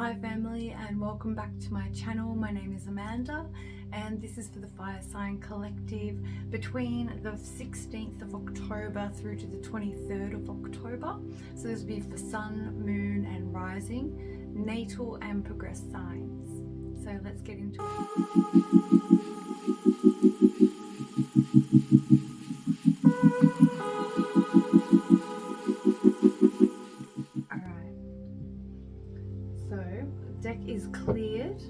Hi family, and welcome back to my channel. My name is Amanda and this is for the fire sign collective between the 16th of October through to the 23rd of October. So this will be for sun, moon and rising, natal and progressed signs. So let's get into it. Deck is cleared.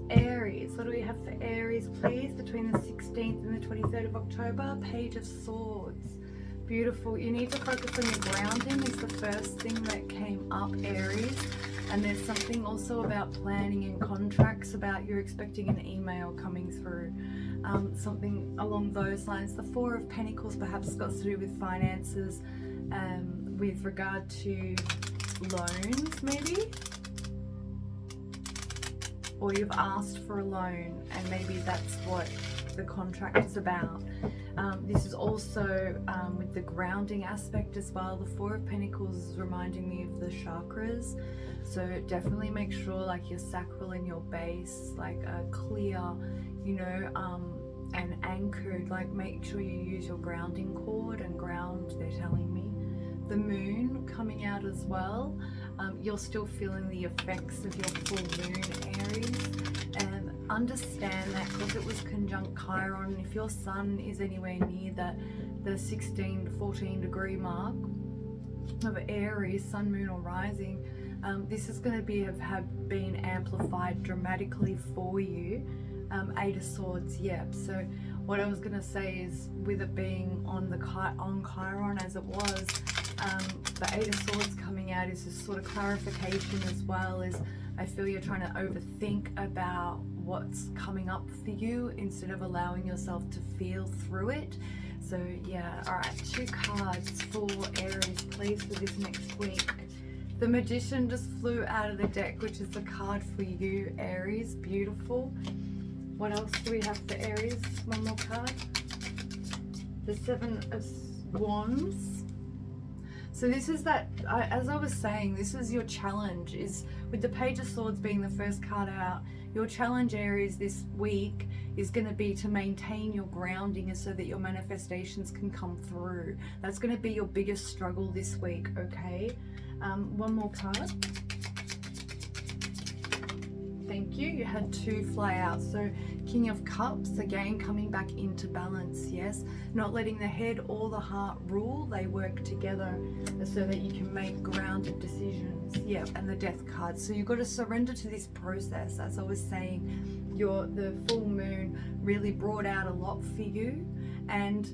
Aries, what do we have for Aries please? Between the 16th and the 23rd of October, Page of Swords. Beautiful. You need to focus on your grounding is the first thing that came up, Aries. And there's something also about planning and contracts, about you're expecting an email coming through, something along those lines. The Four of Pentacles perhaps got to do with finances, with regard to loans maybe. Or you've asked for a loan and maybe that's what the contract is about. This is also with the grounding aspect as well. The Four of Pentacles is reminding me of the chakras. So definitely make sure like your sacral and your base like are clear, you know, and anchored. Like make sure you use your grounding cord and ground, they're telling me. The moon coming out as well. You're still feeling the effects of your full moon, Aries, and understand that because it was conjunct Chiron, if your sun is anywhere near that the 16 to 14 degree mark of Aries, sun, moon or rising, this is going to have been amplified dramatically for you. Eight of Swords, yep. So what I was going to say is with it being on Chiron as it was, the Eight of Swords coming out is this sort of clarification as well. Is I feel you're trying to overthink about what's coming up for you instead of allowing yourself to feel through it. So yeah, all right, two cards for Aries please for this next week. The Magician just flew out of the deck, which is the card for you, Aries. Beautiful. What else do we have for Aries? One more card. The Seven of Wands. So this is that, as I was saying, this is your challenge, is with the Page of Swords being the first card out, your challenge, Aries, this week is going to be to maintain your grounding so that your manifestations can come through. That's going to be your biggest struggle this week, okay? One more card. Thank you. You had two fly out. So King of Cups, again coming back into balance, yes? Not letting the head or the heart rule. They work together so that you can make grounded decisions. Yeah, and the Death card. So you've got to surrender to this process. As I was saying, the full moon really brought out a lot for you, and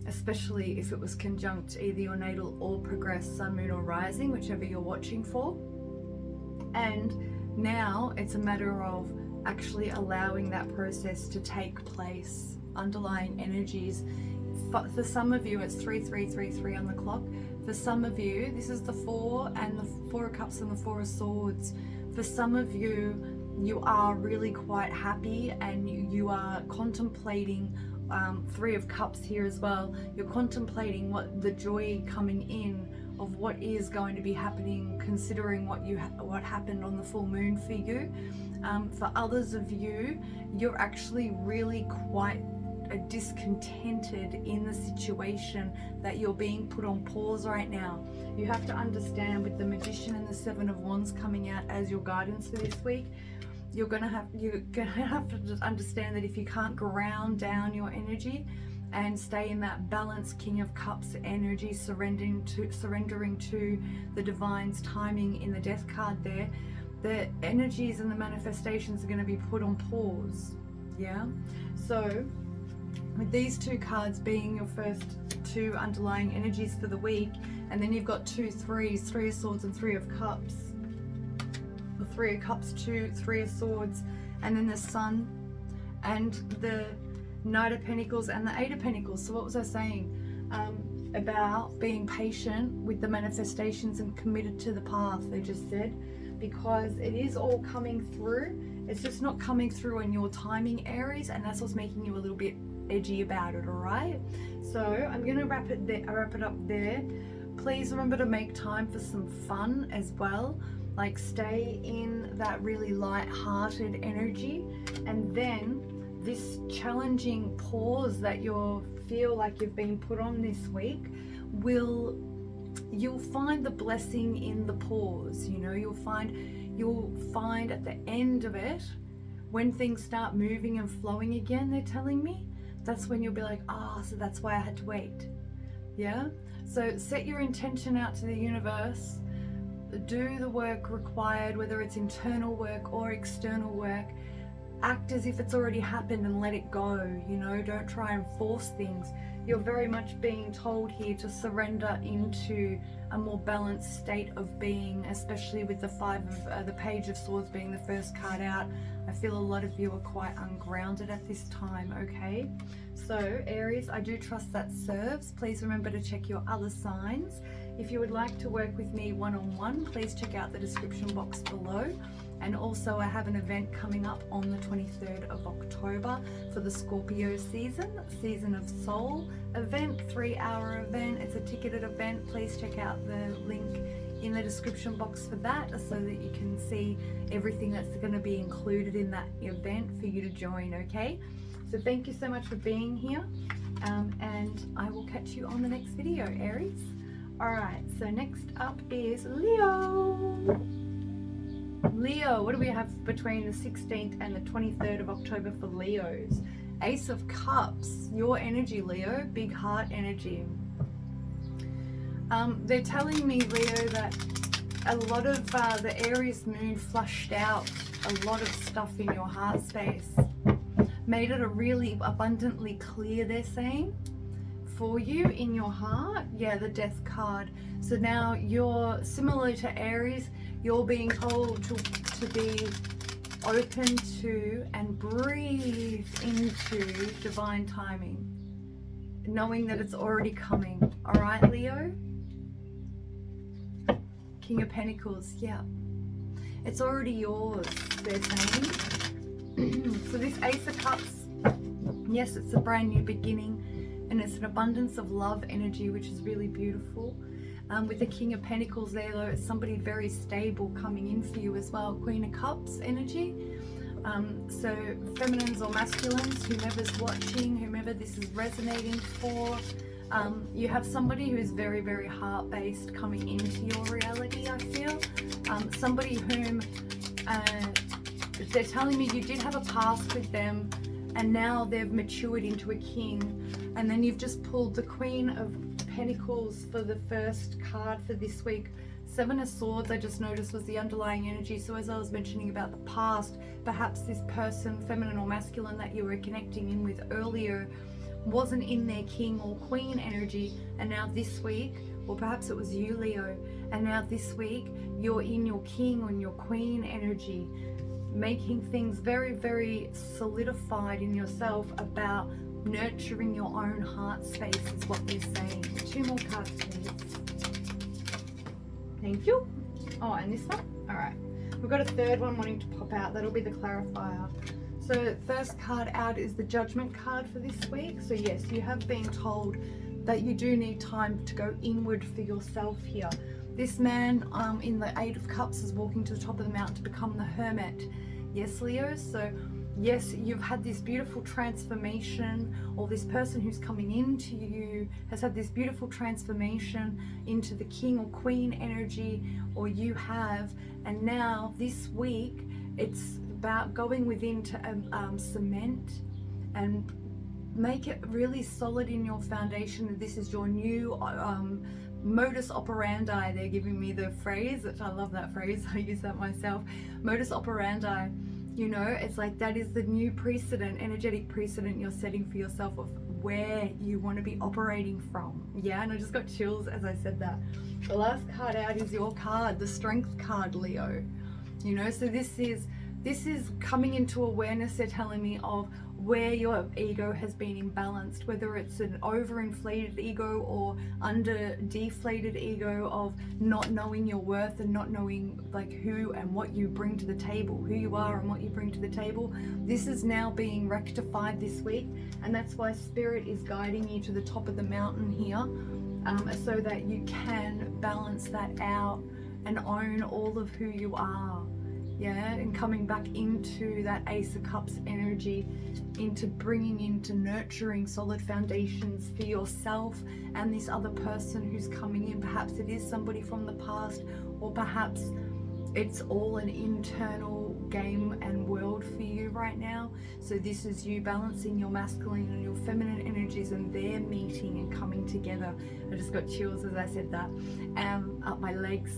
especially if it was conjunct either your natal or progressed sun, moon or rising, whichever you're watching for. And now it's a matter of actually allowing that process to take place. Underlying energies. For some of you, it's 3333 on the clock. For some of you, this is the Four and the Four of Cups and the Four of Swords. For some of you, you are really quite happy and you are contemplating Three of Cups here as well. You're contemplating what the joy coming in of what is going to be happening, considering what happened on the full moon for you. For others of you, you're actually really quite discontented in the situation that you're being put on pause right now. You have to understand, with the Magician and the Seven of Wands coming out as your guidance for this week, you're gonna have to just understand that if you can't ground down your energy and stay in that balanced King of Cups energy, surrendering to the divine's timing in the Death card there, the energies and the manifestations are going to be put on pause. Yeah, so with these two cards being your first two underlying energies for the week, and then you've got two threes, Three of Swords and Three of Cups. The Three of Cups, two, Three of Swords, and then the Sun and the Knight of Pentacles and the Eight of Pentacles. So what was I saying about being patient with the manifestations and committed to the path? They just said, because it is all coming through. It's just not coming through in your timing, Aries, and that's what's making you a little bit edgy about it. All right, so I'm gonna wrap it up there. Please remember to make time for some fun as well. Like stay in that really light-hearted energy, and then this challenging pause that you feel like you've been put on this week, you'll find the blessing in the pause. You know, you'll find at the end of it, when things start moving and flowing again, they're telling me, that's when you'll be like, so that's why I had to wait. Yeah, so set your intention out to the universe, do the work required, whether it's internal work or external work. Act as if it's already happened and let it go. You know, don't try and force things. You're very much being told here to surrender into a more balanced state of being, especially with the Page of Swords being the first card out. I feel a lot of you are quite ungrounded at this time, okay? So Aries, I do trust that serves. Please remember to check your other signs. If you would like to work with me one-on-one, please check out the description box below. And also I have an event coming up on the 23rd of October for the Scorpio season of Soul event, 3-hour event. It's a ticketed event. Please check out the link in the description box for that, so that you can see everything that's going to be included in that event for you to join, okay? So thank you so much for being here, and I will catch you on the next video, Aries. Alright, so next up is Leo. Leo, what do we have between the 16th and the 23rd of October for Leos? Ace of Cups, your energy, Leo, big heart energy. They're telling me, Leo, that a lot of the Aries moon flushed out a lot of stuff in your heart space. Made it a really abundantly clear, they're saying, for you in your heart. Yeah, the Death card. So now you're similar to Aries. You're being told to be open to and breathe into divine timing, knowing that it's already coming. All right, Leo? King of Pentacles, yeah. It's already yours, they're saying. So this Ace of Cups, yes, it's a brand new beginning, and it's an abundance of love energy, which is really beautiful. With the King of Pentacles there, though, it's somebody very stable coming in for you as well. Queen of Cups energy. So feminines or masculines, whomever's watching, whomever this is resonating for, you have somebody who is very, very heart-based coming into your reality, I feel. Somebody whom they're telling me you did have a past with them, and now they've matured into a king. And then you've just pulled the Queen of Pentacles for the first card for this week. 7 of Swords, I just noticed, was the underlying energy. So as I was mentioning about the past, perhaps this person, feminine or masculine, that you were connecting in with earlier wasn't in their king or queen energy, and now this week, or perhaps it was you, Leo, and now this week you're in your king or your queen energy, making things very, very solidified in yourself about nurturing your own heart space is what they're saying. 2 more cards, please. Thank you. Oh, and this one? All right. We've got a third one wanting to pop out. That'll be the clarifier. So first card out is the Judgment card for this week. So yes, you have been told that you do need time to go inward for yourself here. This man in the 8 of Cups is walking to the top of the mountain to become the hermit. Yes, Leo. So yes, you've had this beautiful transformation, or this person who's coming into you has had this beautiful transformation into the king or queen energy, or you have, and now this week it's about going within to cement and make it really solid in your foundation. This is your new modus operandi. They're giving me the phrase, which I love that phrase, I use that myself. Modus operandi. You know, it's like that is the new precedent, energetic precedent you're setting for yourself of where you want to be operating from. Yeah, and I just got chills as I said that. The last card out is your card, the Strength card, Leo. You know, so this is coming into awareness, they're telling me, of where your ego has been imbalanced, whether it's an overinflated ego or under deflated ego of not knowing your worth and not knowing like who and what you bring to the table, who you are and what you bring to the table. This is now being rectified this week, and that's why Spirit is guiding you to the top of the mountain here, so that you can balance that out and own all of who you are. Yeah, and coming back into that Ace of Cups energy, into bringing into nurturing solid foundations for yourself and this other person who's coming in. Perhaps it is somebody from the past, or perhaps it's all an internal game and world for you right now. So this is you balancing your masculine and your feminine energies, and they're meeting and coming together. I just got chills as I said that, up my legs.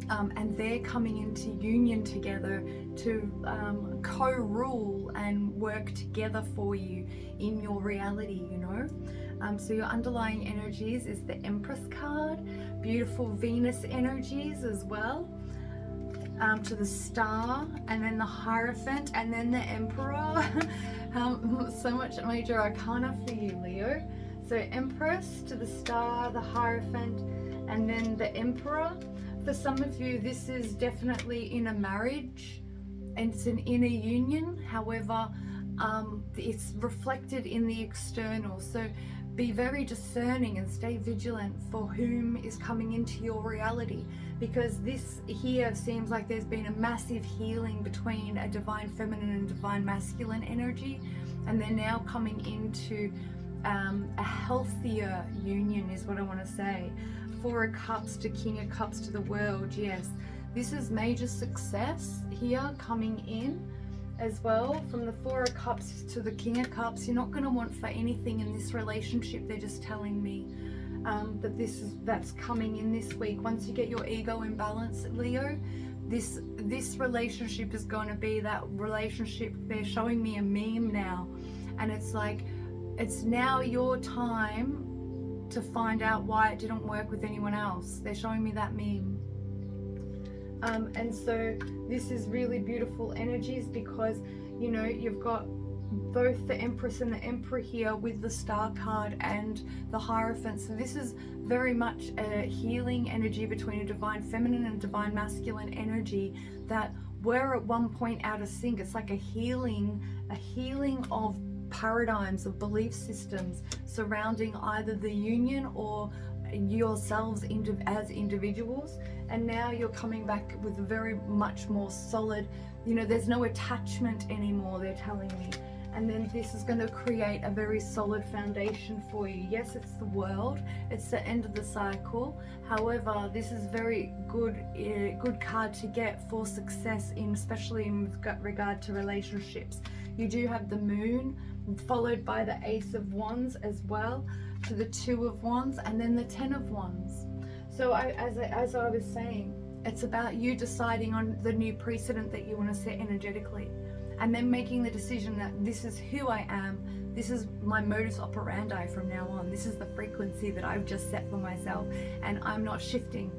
And they're coming into union together to co-rule and work together for you in your reality, you know. So your underlying energies is the Empress card, beautiful Venus energies as well, to the Star, and then the Hierophant, and then the Emperor. So much major arcana for you, Leo. So Empress to the Star, the Hierophant, and then the Emperor. For some of you, this is definitely in a marriage, and it's an inner union. However, it's reflected in the external. So be very discerning and stay vigilant for whom is coming into your reality, because this here seems like there's been a massive healing between a divine feminine and divine masculine energy, and they're now coming into a healthier union is what I want to say. Four of Cups to King of Cups to the World. Yes, this is major success here coming in as well. From the Four of Cups to the King of Cups, you're not going to want for anything in this relationship. They're just telling me that that's coming in this week. Once you get your ego in balance, Leo, this relationship is going to be that relationship. They're showing me a meme now, and it's like, it's now your time to find out why it didn't work with anyone else. They're showing me that meme. And so this is really beautiful energies, because, you know, you've got both the Empress and the Emperor here with the Star card and the Hierophant. So this is very much a healing energy between a divine feminine and divine masculine energy that were at one point out of sync. It's like a healing of paradigms, of belief systems surrounding either the union or yourselves as individuals. And now you're coming back with a very much more solid, you know, there's no attachment anymore, they're telling me. And then this is going to create a very solid foundation for you. Yes, it's the World, it's the end of the cycle. However, this is very good card to get for success, especially in regard to relationships. You do have the Moon, followed by the Ace of Wands as well, to the Two of Wands, and then the Ten of Wands. So as I was saying, it's about you deciding on the new precedent that you want to set energetically, and then making the decision that this is who I am, this is my modus operandi from now on, this is the frequency that I've just set for myself, and I'm not shifting.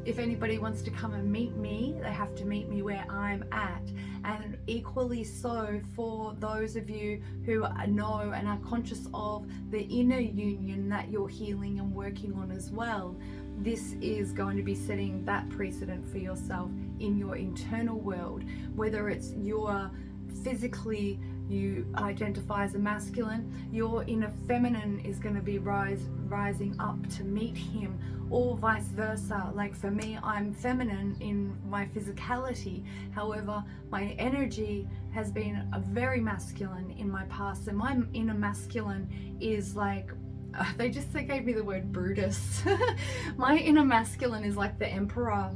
If anybody wants to come and meet me, they have to meet me where I'm at. And equally so for those of you who know and are conscious of the inner union that you're healing and working on as well. This is going to be setting that precedent for yourself in your internal world, whether it's your physically you identify as a masculine, your inner feminine is going to be rising up to meet him, or vice versa. Like for me, I'm feminine in my physicality, however my energy has been very masculine in my past, and my inner masculine is like, they gave me the word Brutus. My inner masculine is like the Emperor,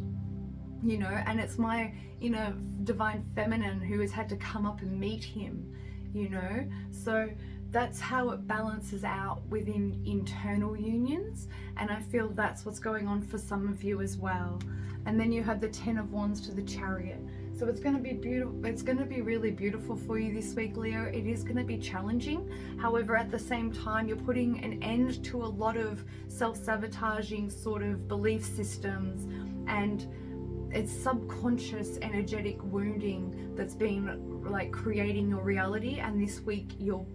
you know, and it's my inner divine feminine who has had to come up and meet him, you know. So that's how it balances out within internal unions, and I feel that's what's going on for some of you as well. And then you have the Ten of Wands to the Chariot. So it's going to be beautiful. It's going to be really beautiful for you this week, Leo. It is going to be challenging. However, at the same time, you're putting an end to a lot of self-sabotaging sort of belief systems, and it's subconscious energetic wounding that's been like creating your reality. And this week you're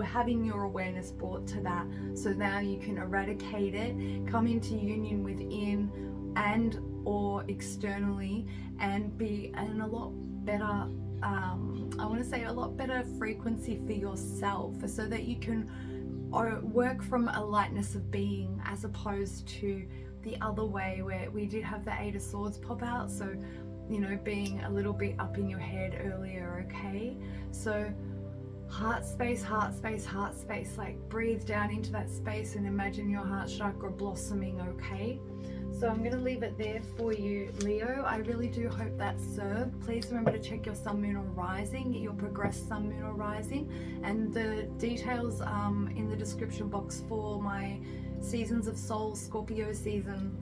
having your awareness brought to that, so now you can eradicate it, come into union within and or externally, and be in a lot better I want to say a lot better frequency for yourself, so that you can work from a lightness of being as opposed to the other way, where we did have the Eight of Swords pop out. So, you know, being a little bit up in your head earlier, okay? So heart space, heart space, heart space. Like breathe down into that space and imagine your heart chakra blossoming, okay? So I'm going to leave it there for you, Leo. I really do hope that served. Please remember to check your sun, moon or rising, your progressed sun, moon or rising, and the details in the description box for my Seasons of Soul Scorpio season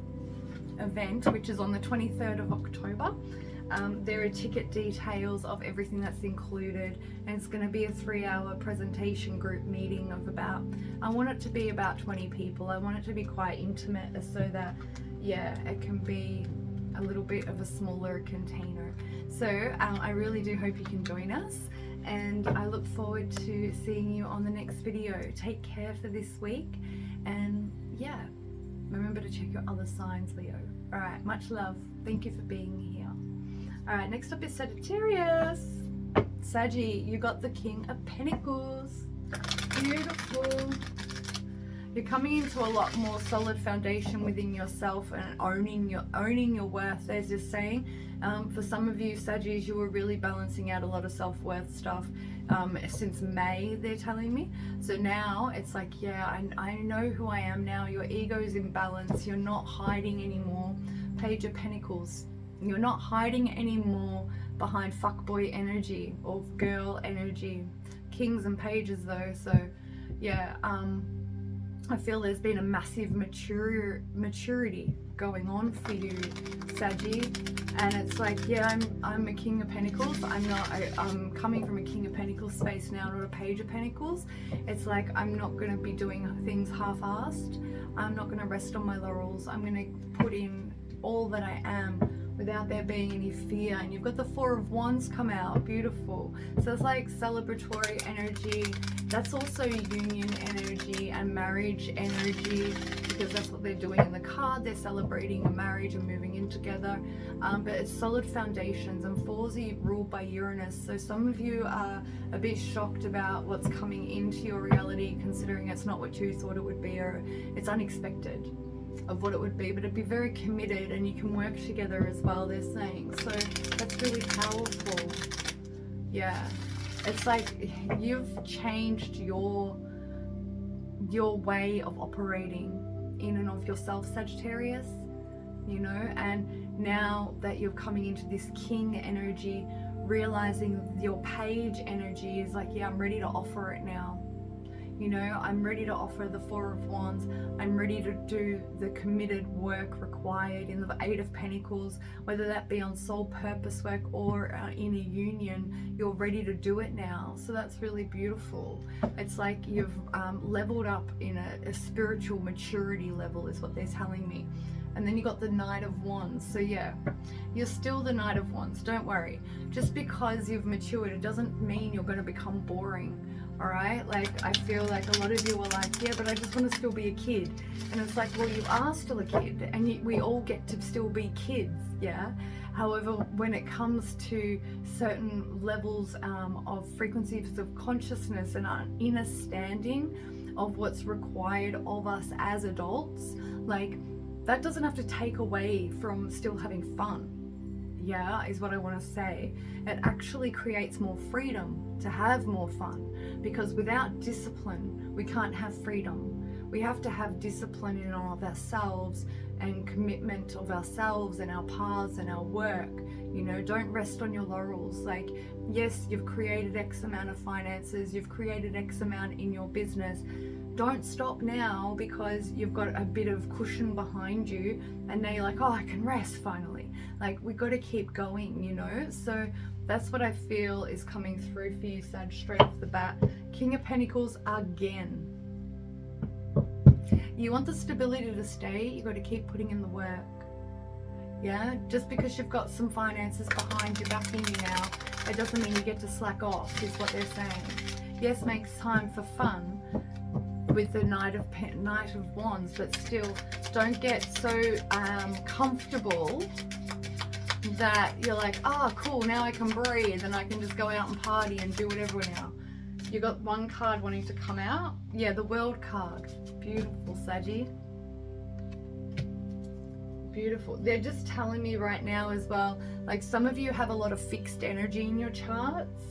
event, which is on the 23rd of October. There are ticket details of everything that's included, and it's going to be a 3-hour presentation group meeting of about, I want it to be about 20 people. I want it to be quite intimate so that, yeah, it can be a little bit of a smaller container. So I really do hope you can join us, and I look forward to seeing you on the next video. Take care for this week, and yeah, remember to check your other signs, Leo. All right, much love. Thank you for being here. All right, next up is Sagittarius. Saggy, you got the King of Pentacles. Beautiful. You're coming into a lot more solid foundation within yourself and owning your worth. There's this saying, for some of you Saggies, you were really balancing out a lot of self-worth stuff since May, they're telling me. So now it's like, yeah, I know who I am now. Your ego's in balance. You're not hiding anymore. Page of Pentacles. You're not hiding anymore behind fuckboy energy or girl energy. Kings and pages though. So yeah, I feel there's been a massive maturity going on for you, Saggy, and it's like, yeah, I'm a King of Pentacles. I'm coming from a King of Pentacles space now, not a Page of Pentacles. It's like, I'm not going to be doing things half-assed. I'm not going to rest on my laurels. I'm going to put in all that I am without there being any fear. And you've got the Four of Wands come out. Beautiful. So it's like celebratory energy. That's also union energy and marriage energy, because that's what they're doing in the card. They're celebrating a marriage and moving in together. But it's solid foundations, and fours are ruled by Uranus. So some of you are a bit shocked about what's coming into your reality, considering it's not what you thought it would be, or it's unexpected of what it would be, but it'd be very committed, and you can work together as well, they're saying. So that's really powerful. Yeah, it's like you've changed your way of operating in and of yourself, Sagittarius, you know, and now that you're coming into this King energy, realizing your Page energy is like, yeah, I'm ready to offer it now. You know, I'm ready to offer the Four of Wands. I'm ready to do the committed work required in the Eight of Pentacles, whether that be on soul purpose work or in a union. You're ready to do it now. So that's really beautiful. It's like you've leveled up in a spiritual maturity level, is what they're telling me. And then you got the Knight of Wands. So yeah, you're still the Knight of Wands. Don't worry. Just because you've matured, it doesn't mean you're going to become boring. All right, like I feel like a lot of you are like, yeah, but I just want to still be a kid. And it's like, well, you are still a kid, and we all get to still be kids, yeah. However, when it comes to certain levels of frequencies of consciousness and our inner standing of what's required of us as adults, like that doesn't have to take away from still having fun. Yeah, is what I want to say. It actually creates more freedom to have more fun, because without discipline, we can't have freedom. We have to have discipline in all of ourselves and commitment of ourselves and our paths and our work. You know, don't rest on your laurels. Like, yes, you've created X amount of finances, you've created X amount in your business. Don't stop now because you've got a bit of cushion behind you and now you're like, oh, I can rest finally. Like, we've got to keep going, you know? So that's what I feel is coming through for you, Sag, straight off the bat. King of Pentacles again. You want the stability to stay, you've got to keep putting in the work. Yeah, just because you've got some finances behind you backing you now, it doesn't mean you get to slack off, is what they're saying. Yes, makes time for fun with the Knight of Wands, but still don't get so comfortable that you're like, oh cool, now I can breathe and I can just go out and party and do whatever now. You got one card wanting to come out. Yeah, the World card. Beautiful, Saggy. Beautiful. They're just telling me right now as well, like some of you have a lot of fixed energy in your charts.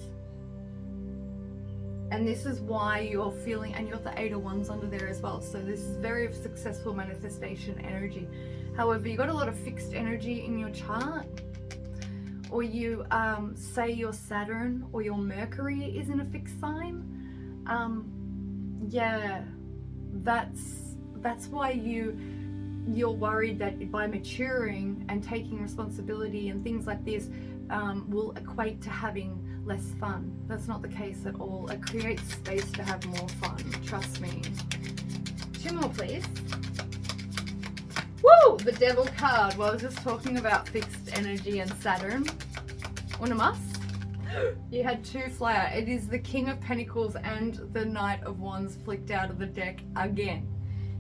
And this is why you're feeling, and you've got the 8 of Wands under there as well. So this is very successful manifestation energy. However, you've got a lot of fixed energy in your chart. Or you say your Saturn or your Mercury is in a fixed sign. Yeah, that's why you're worried that by maturing and taking responsibility and things like this will equate to having less fun. That's not the case at all. It creates space to have more fun, trust me. 2 more, please. Woo! The Devil card. Well, I was just talking about fixed energy and Saturn. Una más? You had 2 fly out. It is the King of Pentacles and the Knight of Wands flicked out of the deck again.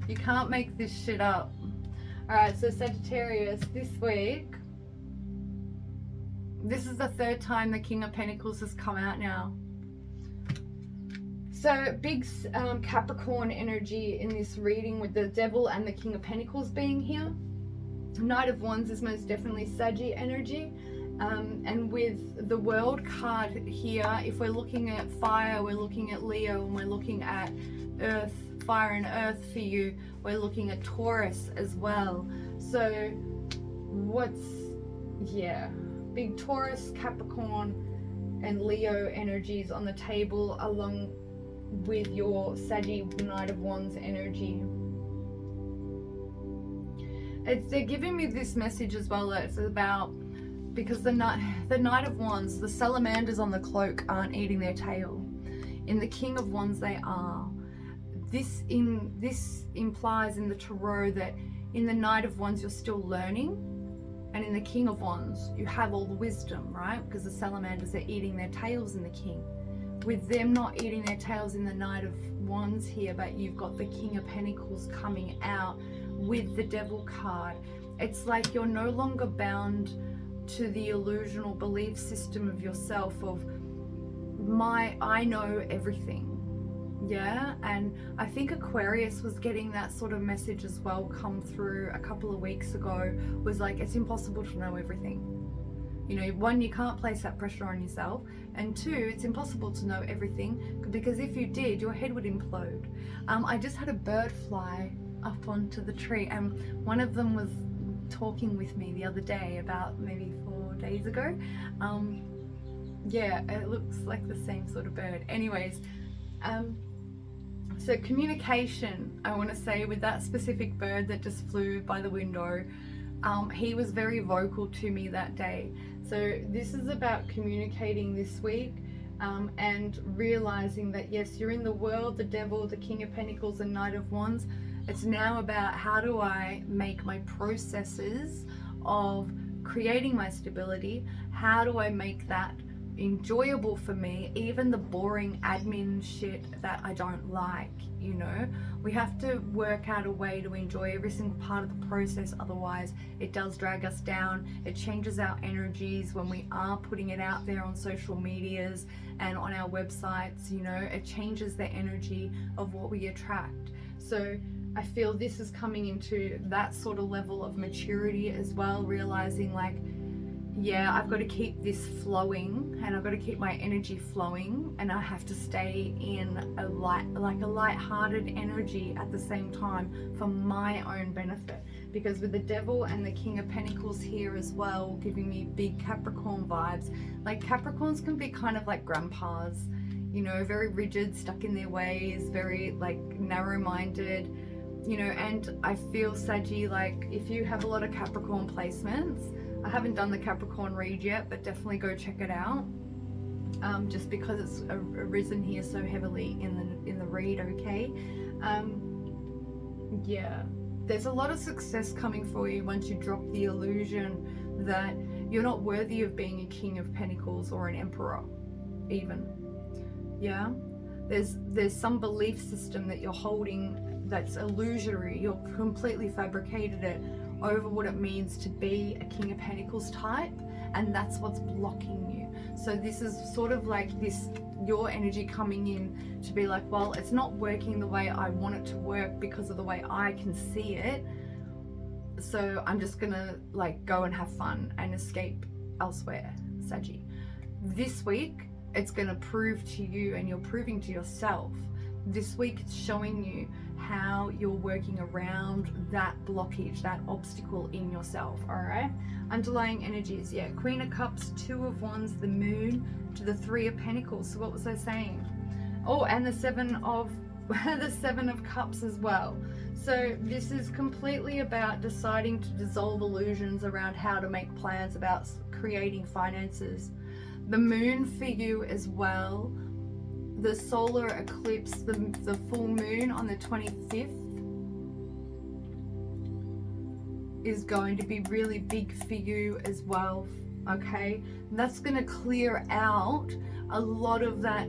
You can't make this shit up. Alright, so Sagittarius, this week, this is the 3rd time the King of Pentacles has come out now. So big Capricorn energy in this reading with the Devil and the King of Pentacles being here. Knight of Wands is most definitely Saggy energy. And with the World card here, if we're looking at fire, we're looking at Leo, and we're looking at earth, fire and earth for you, we're looking at Taurus as well. So big Taurus, Capricorn and Leo energies on the table, along with your Saggy Knight of Wands energy. They're giving me this message as well. It's about, because the Knight of Wands, the salamanders on the cloak aren't eating their tail. In the King of Wands they are. This implies in the tarot that in the Knight of Wands you're still learning, and in the King of Wands you have all the wisdom, right? Because the salamanders are eating their tails in the King. With them not eating their tails in the Knight of Wands here, but you've got the King of Pentacles coming out with the Devil card. It's like you're no longer bound to the illusional belief system of yourself of I know everything. Yeah, and I think Aquarius was getting that sort of message as well come through a couple of weeks ago, was like, it's impossible to know everything. You know, 1, you can't place that pressure on yourself, and 2, it's impossible to know everything, because if you did, your head would implode. I just had a bird fly up onto the tree, and one of them was talking with me the other day, about maybe 4 days ago. Yeah, it looks like the same sort of bird. Anyways, so communication, I want to say, with that specific bird that just flew by the window, he was very vocal to me that day. So this is about communicating this week, and realizing that yes, you're in the world, the Devil, the King of Pentacles and Knight of Wands. It's now about, how do I make my processes of creating my stability, how do I make that enjoyable for me, even the boring admin shit that I don't like, you know? We have to work out a way to enjoy every single part of the process, otherwise it does drag us down. It changes our energies when we are putting it out there on social medias and on our websites, you know? It changes the energy of what we attract. So I feel this is coming into that sort of level of maturity as well, realizing like, yeah, I've got to keep this flowing, and I've got to keep my energy flowing, and I have to stay in a light-hearted energy at the same time for my own benefit. Because with the Devil and the King of Pentacles here as well, giving me big Capricorn vibes. Like Capricorns can be kind of like grandpas, you know, very rigid, stuck in their ways, very like narrow-minded, you know. And I feel, Saggy, like if you have a lot of Capricorn placements, I haven't done the Capricorn read yet, but definitely go check it out. Just because it's arisen here so heavily in the read, okay? Yeah, there's a lot of success coming for you once you drop the illusion that you're not worthy of being a King of Pentacles or an Emperor, even. Yeah, there's some belief system that you're holding that's illusory. You're completely fabricated it over what it means to be a King of Pentacles type, and that's what's blocking you. So this is sort of like this, your energy coming in to be like, well, it's not working the way I want it to work because of the way I can see it. So I'm just gonna like go and have fun and escape elsewhere, Saggy. This week, it's gonna prove to you, and you're proving to yourself. This week, it's showing you how you're working around that blockage, that obstacle in yourself, all right? Underlying energies, yeah, Queen of Cups, Two of Wands, the Moon, to the Three of Pentacles. So what was I saying? Oh, and the Seven of the Seven of Cups as well. So this is completely about deciding to dissolve illusions around how to make plans about creating finances. The Moon for you as well. The solar eclipse, the full moon on the 25th is going to be really big for you as well, okay? And that's going to clear out a lot of that,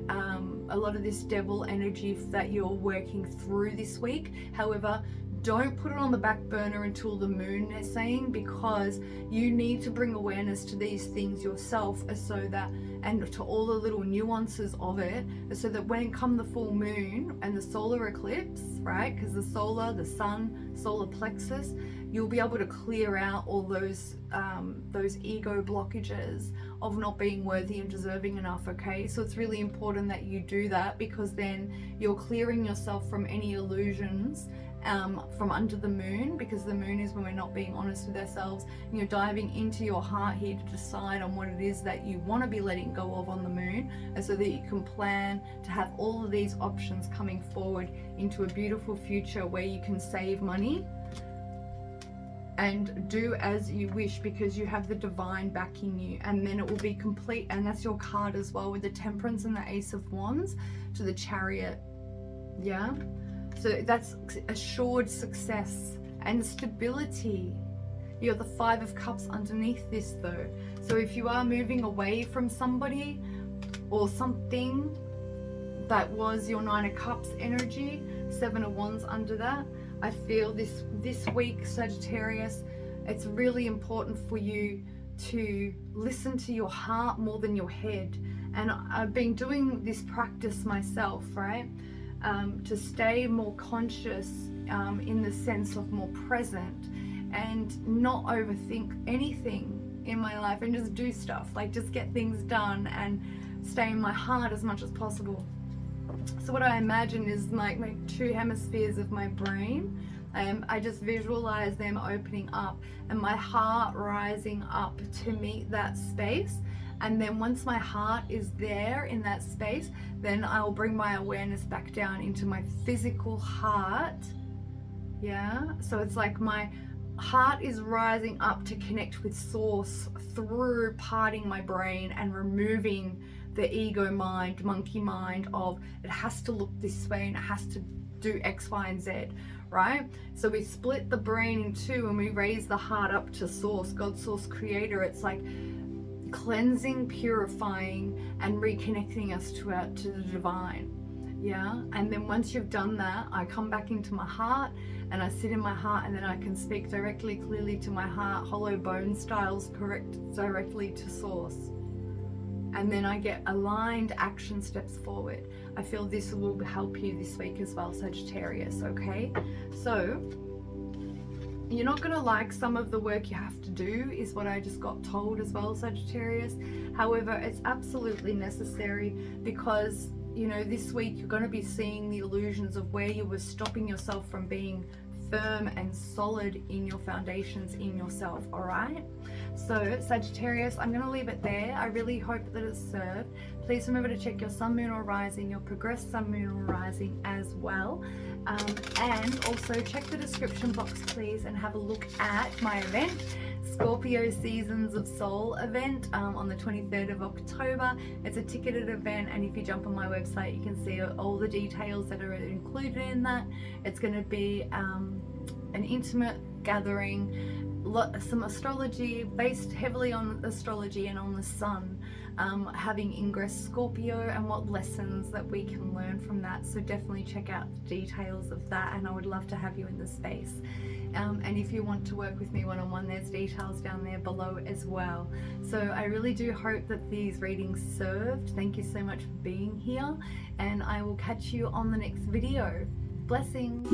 a lot of this devil energy that you're working through this week. However, don't put it on the back burner until the moon, they're saying, because you need to bring awareness to these things yourself, so that, and to all the little nuances of it, so that when come the full moon and the solar eclipse, right, because the solar, the sun, solar plexus, you'll be able to clear out all those ego blockages of not being worthy and deserving enough, okay? So it's really important that you do that, because then you're clearing yourself from any illusions from under the moon, because the moon is when we're not being honest with ourselves, and you're diving into your heart here to decide on what it is that you want to be letting go of on the moon, and so that you can plan to have all of these options coming forward into a beautiful future where you can save money and do as you wish, because you have the divine backing you, and then it will be complete. And that's your card as well, with the Temperance and the Ace of Wands to the Chariot. Yeah, so that's assured success and stability. You have the Five of Cups underneath this though. So if you are moving away from somebody or something that was your Nine of Cups energy, Seven of Wands under that, I feel this week, Sagittarius, it's really important for you to listen to your heart more than your head. And I've been doing this practice myself, right? To stay more conscious in the sense of more present, and not overthink anything in my life, and just do stuff, like just get things done and stay in my heart as much as possible. So what I imagine is like my two hemispheres of my brain. I just visualize them opening up and my heart rising up to meet that space. And then once my heart is there in that space, then I'll bring my awareness back down into my physical heart. Yeah, so it's like my heart is rising up to connect with source through parting my brain and removing the ego mind, monkey mind of it has to look this way and it has to do X, Y, and Z, right? So we split the brain in two and we raise the heart up to source, God, source, creator. It's like cleansing, purifying, and reconnecting us to the divine. Yeah, and then once you've done that, I come back into my heart and I sit in my heart, and then I can speak directly, clearly to my heart, hollow bone styles, correct directly to source. And then I get aligned action steps forward. I feel this will help you this week as well, Sagittarius, okay? So you're not gonna like some of the work you have to do, is what I just got told as well, Sagittarius. However, it's absolutely necessary, because you know, this week you're going to be seeing the illusions of where you were stopping yourself from being firm and solid in your foundations in yourself, all right? So Sagittarius, I'm going to leave it there. I really hope that it's served. Please remember to check your sun, moon, or rising, your progressed sun, moon, or rising as well. And also check the description box, please, and have a look at my event, Scorpio Seasons of Soul event on the 23rd of October. It's a ticketed event, and if you jump on my website you can see all the details that are included in that. It's going to be an intimate gathering, some astrology, based heavily on astrology and on the sun, having ingress Scorpio and what lessons that we can learn from that. So definitely check out the details of that, and I would love to have you in the space. And if you want to work with me one-on-one, there's details down there below as well. So I really do hope that these readings served. Thank you so much for being here, and I will catch you on the next video. Blessings.